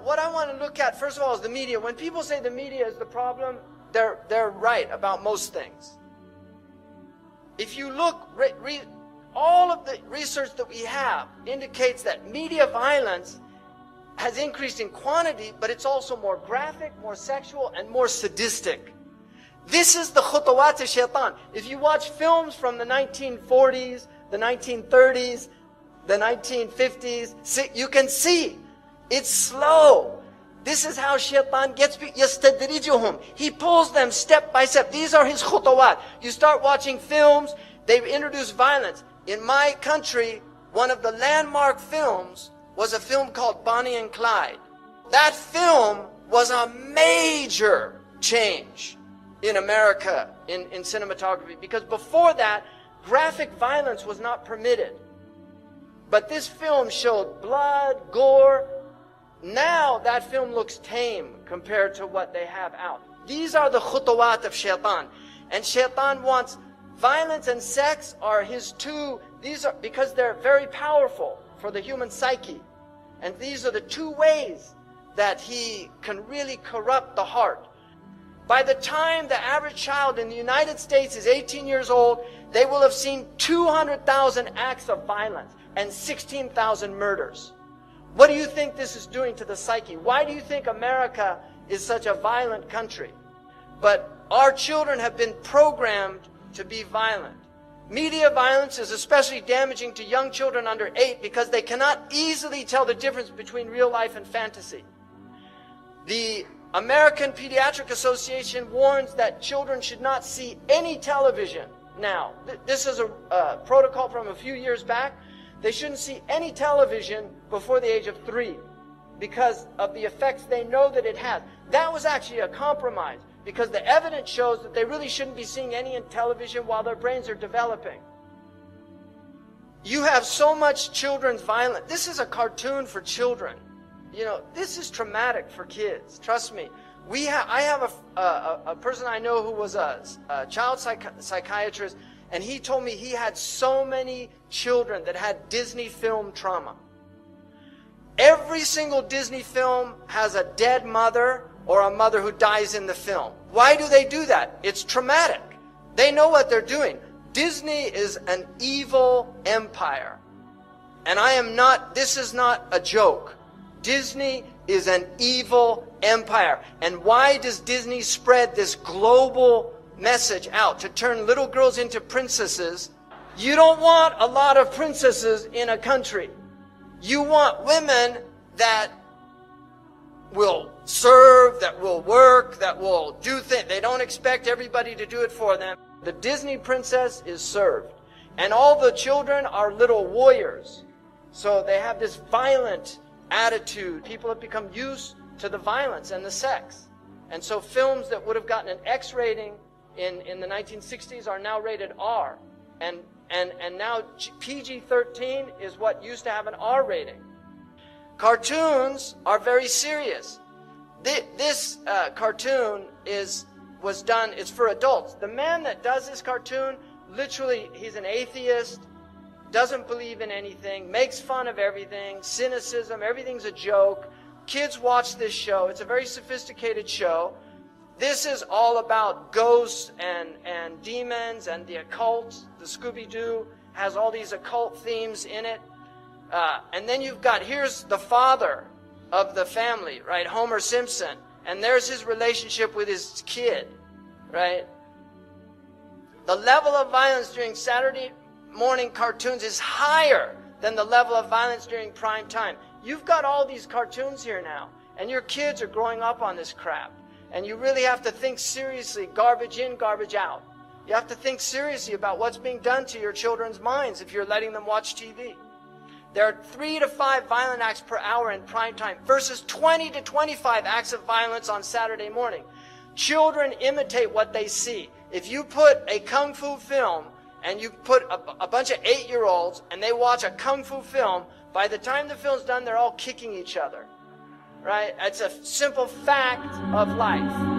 what I want to look at, first of all, is the media. When people say the media is the problem, they're right about most things. If you look, all of the research that we have indicates that media violence has increased in quantity, but it's also more graphic, more sexual, and more sadistic. This is the khutawat of shaitan. If you watch films from the 1940s, the 1930s, the 1950s, you can see it's slow. This is how shaitan gets people. يَسْتَدْرِجُهُمْ. He pulls them step by step. These are his khutawat. You start watching films, they've introduced violence. In my country, one of the landmark films was a film called Bonnie and Clyde. That film was a major change in America in cinematography, because before that, graphic violence was not permitted. But this film showed blood, gore. Now that film looks tame compared to what they have out. These are the khutawat of shaitan. And shaitan wants violence and sex are his two, these are, because they're very powerful for the human psyche. And these are the two ways that he can really corrupt the heart. By the time the average child in the United States is 18 years old, they will have seen 200,000 acts of violence and 16,000 murders. What do you think this is doing to the psyche? Why do you think America is such a violent country? But our children have been programmed to be violent. Media violence is especially damaging to young children under 8 because they cannot easily tell the difference between real life and fantasy. The American Pediatric Association warns that children should not see any television now. This is a protocol from a few years back. They shouldn't see any television before the age of 3 because of the effects they know that it has. That was actually a compromise because the evidence shows that they really shouldn't be seeing any in television while their brains are developing. You have so much children's violence. This is a cartoon for children. You know, this is traumatic for kids. Trust me. I have a person I know who was a child psychiatrist, and he told me he had so many children that had Disney film trauma. Every single Disney film has a dead mother or a mother who dies in the film. Why do they do that? It's traumatic. They know what they're doing. Disney is an evil empire. And this is not a joke. Disney is an evil empire. And why does Disney spread this global message out to turn little girls into princesses? You don't want a lot of princesses in a country. You want women that will serve, that will work, that will do things. They don't expect everybody to do it for them. The Disney princess is served. And all the children are little warriors. So they have this violent attitude. People have become used to the violence and the sex. And so films that would have gotten an X rating in the 1960s are now rated R. And now PG-13 is what used to have an R rating. Cartoons are very serious. This cartoon is for adults. The man that does this cartoon, literally, he's an atheist, doesn't believe in anything, makes fun of everything, cynicism, everything's a joke. Kids watch this show. It's a very sophisticated show. This is all about ghosts and demons and the occult. The Scooby-Doo has all these occult themes in it. And then here's the father of the family, right? Homer Simpson. And there's his relationship with his kid, right? The level of violence during Saturday morning cartoons is higher than the level of violence during prime time. You've got all these cartoons here now, and your kids are growing up on this crap. And you really have to think seriously, garbage in, garbage out. You have to think seriously about what's being done to your children's minds if you're letting them watch TV. There are 3 to 5 violent acts per hour in prime time versus 20 to 25 acts of violence on Saturday morning. Children imitate what they see. If you put a kung fu film and you put a bunch of 8-year-olds and they watch a kung fu film, by the time the film's done, they're all kicking each other. Right? It's a simple fact of life.